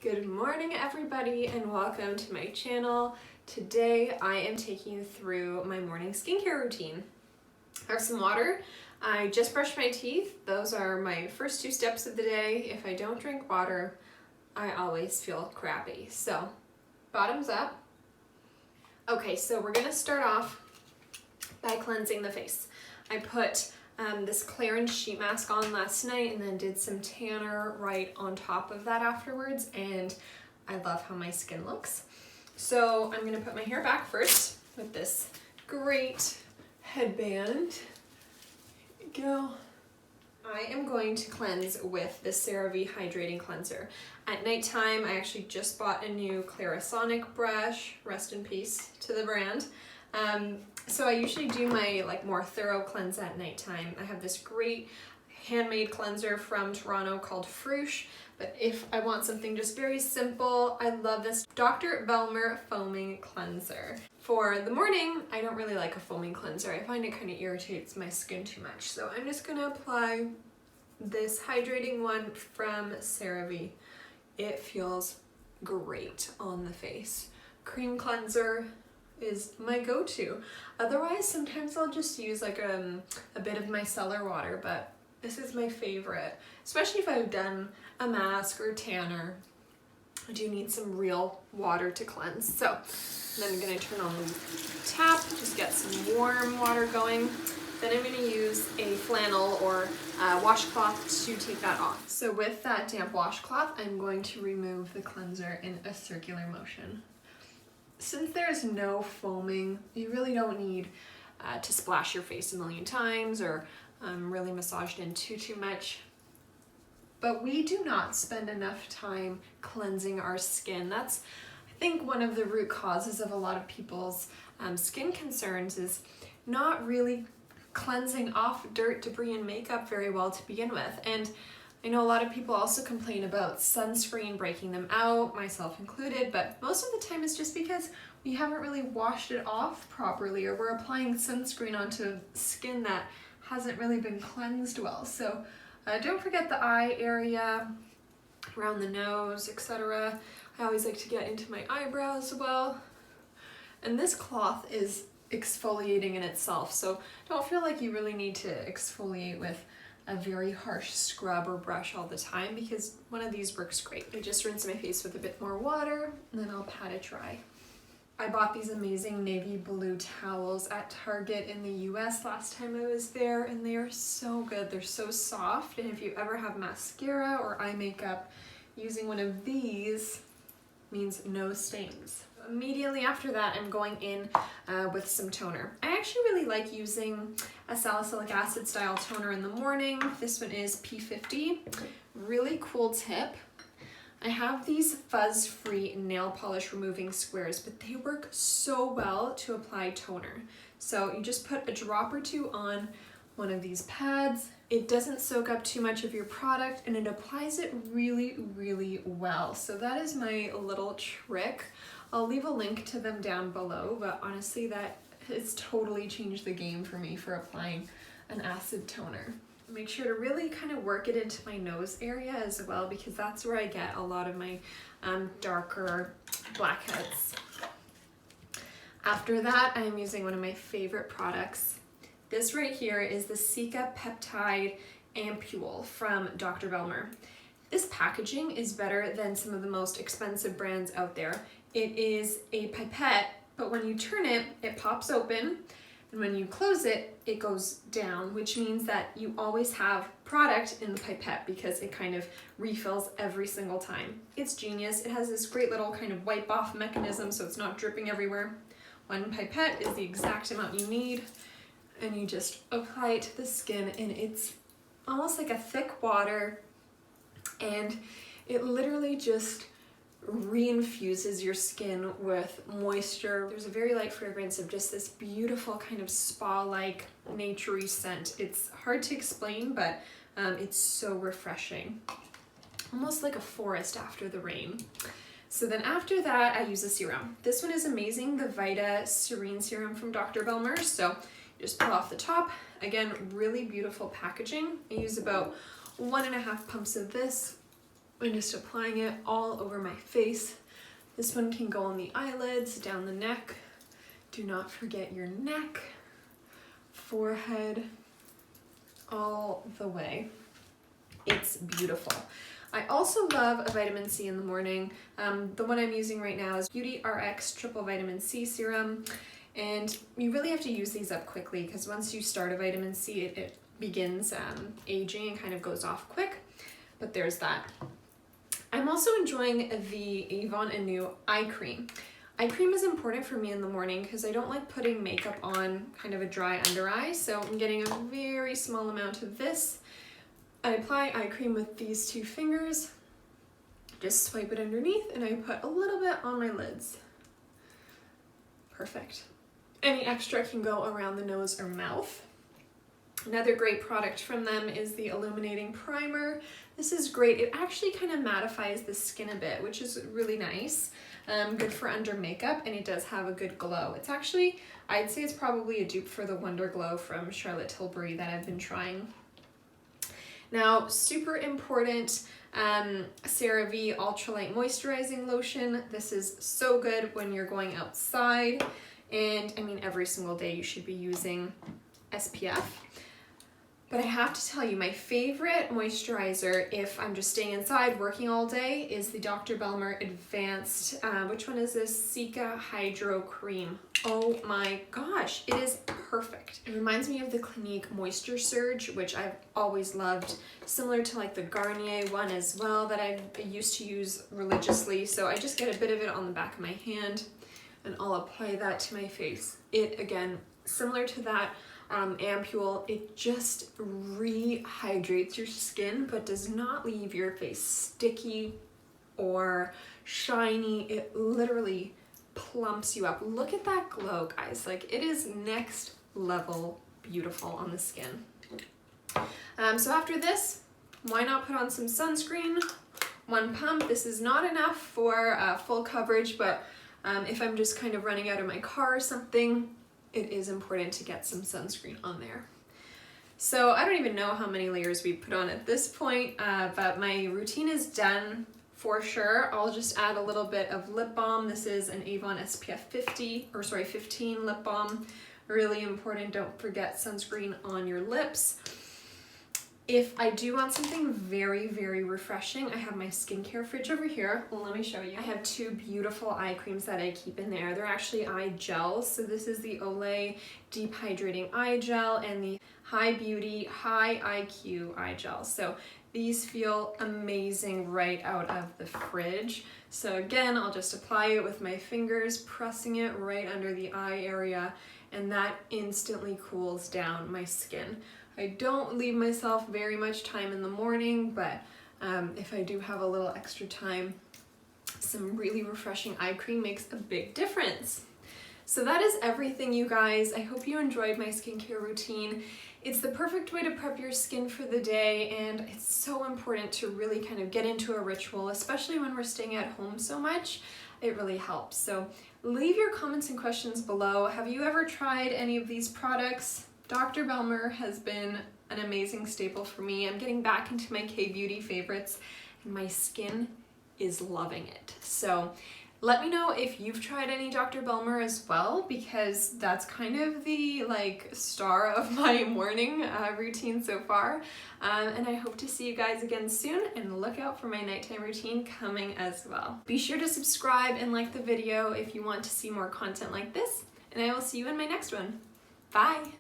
Good morning everybody and welcome to my channel. Today I am taking you through my morning skincare routine. I have some water. I just brushed my teeth. Those are my first two steps of the day. If I don't drink water, I always feel crappy. So bottoms up. Okay, so we're gonna start off by cleansing the face. I put this Clarins sheet mask on last night and then did some tanner right on top of that afterwards, and I love how my skin looks. So I'm gonna put my hair back first with this great headband. Here we go. I am going to cleanse with the CeraVe Hydrating Cleanser. At nighttime, I actually just bought a new Clarisonic brush, rest in peace to the brand. So I usually do my more thorough cleanse at nighttime. I have this great handmade cleanser from Toronto called Fruche, but if I want something just very simple, I love this Dr.Belmeur foaming cleanser. For the morning, I don't really like a foaming cleanser. I find it kind of irritates my skin too much. So I'm just gonna apply this hydrating one from CeraVe. It feels great on the face. Cream cleanser is my go-to. Otherwise, sometimes I'll just use a bit of micellar water, but this is my favorite, especially if I've done a mask or tanner. I do need some real water to cleanse. So then I'm gonna turn on the tap, just get some warm water going. Then I'm gonna use a flannel or a washcloth to take that off. So with that damp washcloth, I'm going to remove the cleanser in a circular motion. Since there's no foaming, you really don't need to splash your face a million times or really massage it in too much. But we do not spend enough time cleansing our skin. That's, I think, one of the root causes of a lot of people's skin concerns is not really cleansing off dirt, debris, and makeup very well to begin with. And I know a lot of people also complain about sunscreen breaking them out, myself included, but most of the time it's just because we haven't really washed it off properly, or we're applying sunscreen onto skin that hasn't really been cleansed well. So don't forget the eye area, around the nose, etc. I always like to get into my eyebrows as well. And this cloth is exfoliating in itself, so don't feel like you really need to exfoliate with a very harsh scrub or brush all the time, because one of these works great. I just rinse my face with a bit more water and then I'll pat it dry. I bought these amazing navy blue towels at Target in the US last time I was there, and they are so good. They're so soft, and if you ever have mascara or eye makeup, using one of these means no stains. Immediately after that, I'm going in with some toner. I actually really like using a salicylic acid style toner in the morning. This one is P50. Really cool tip. I have these fuzz-free nail polish removing squares, but they work so well to apply toner. So you just put a drop or two on one of these pads. It doesn't soak up too much of your product, and it applies it really, really well. So that is my little trick. I'll leave a link to them down below, but honestly that has totally changed the game for me for applying an acid toner. Make sure to really kind of work it into my nose area as well, because that's where I get a lot of my darker blackheads. After that, I'm using one of my favorite products. This right here is the Cica Peptide Ampule from Dr.Belmeur. This packaging is better than some of the most expensive brands out there. It is a pipette, but when you turn it, it pops open, and when you close it, it goes down, which means that you always have product in the pipette because it kind of refills every single time. It's genius. It has this great little kind of wipe off mechanism so it's not dripping everywhere. One pipette is the exact amount you need, and you just apply it to the skin, and it's almost like a thick water, and it literally just reinfuses your skin with moisture. There's a very light fragrance of just this beautiful kind of spa-like naturey scent. It's hard to explain, but it's so refreshing. Almost like a forest after the rain. So then after that, I use a serum. This one is amazing, the Vita Serene Serum from Dr.Belmeur. So just pull off the top. Again, really beautiful packaging. I use about 1.5 pumps of this I'm just applying it all over my face. This one can go on the eyelids, down the neck. Do not forget your neck, forehead, all the way. It's beautiful. I also love a vitamin C in the morning. The one I'm using right now is Beauty RX Triple Vitamin C Serum. And you really have to use these up quickly because once you start a vitamin C, it begins aging and kind of goes off quick. But there's that. I'm also enjoying the Avon Anew eye cream. Eye cream is important for me in the morning because I don't like putting makeup on kind of a dry under eye. So I'm getting a very small amount of this. I apply eye cream with these two fingers. Just swipe it underneath and I put a little bit on my lids. Perfect. Any extra can go around the nose or mouth. Another great product from them is the Illuminating Primer. This is great. It actually kind of mattifies the skin a bit, which is really nice. Good for under makeup, and it does have a good glow. It's actually, I'd say it's probably a dupe for the Wonder Glow from Charlotte Tilbury that I've been trying. Now, super important, CeraVe Ultralight Moisturizing Lotion. This is so good when you're going outside. And I mean, every single day you should be using SPF. But I have to tell you, my favorite moisturizer, if I'm just staying inside working all day, is the Dr.Belmeur Advanced, which one is this? Cica Hydro Cream. Oh my gosh, it is perfect. It reminds me of the Clinique Moisture Surge, which I've always loved, similar to like the Garnier one as well that I used to use religiously. So I just get a bit of it on the back of my hand and I'll apply that to my face. It, again, similar to that ampule, it just rehydrates your skin but does not leave your face sticky or shiny. It literally plumps you up. Look at that glow, guys. Like, it is next level beautiful on the skin. So after this, why not put on some sunscreen? One pump. This is not enough for full coverage, but if I'm just kind of running out of my car or something, it is important to get some sunscreen on there. So I don't even know how many layers we put on at this point, but my routine is done for sure. I'll just add a little bit of lip balm. This is an Avon SPF 15 lip balm. Really important, don't forget sunscreen on your lips. If I do want something very, very refreshing, I have my skincare fridge over here. Well, let me show you. I have two beautiful eye creams that I keep in there. They're actually eye gels. So this is the Olay Deep Hydrating Eye Gel and the High Beauty High IQ Eye Gel. So these feel amazing right out of the fridge. So again, I'll just apply it with my fingers, pressing it right under the eye area, and that instantly cools down my skin. I don't leave myself very much time in the morning, but if I do have a little extra time, some really refreshing eye cream makes a big difference. So that is everything, you guys. I hope you enjoyed my skincare routine. It's the perfect way to prep your skin for the day, and it's so important to really kind of get into a ritual, especially when we're staying at home so much. It really helps. So leave your comments and questions below. Have you ever tried any of these products? Dr.Belmeur has been an amazing staple for me. I'm getting back into my K-beauty favorites and my skin is loving it. So let me know if you've tried any Dr.Belmeur as well, because that's kind of the star of my morning routine so far. And I hope to see you guys again soon, and look out for my nighttime routine coming as well. Be sure to subscribe and like the video if you want to see more content like this, and I will see you in my next one. Bye!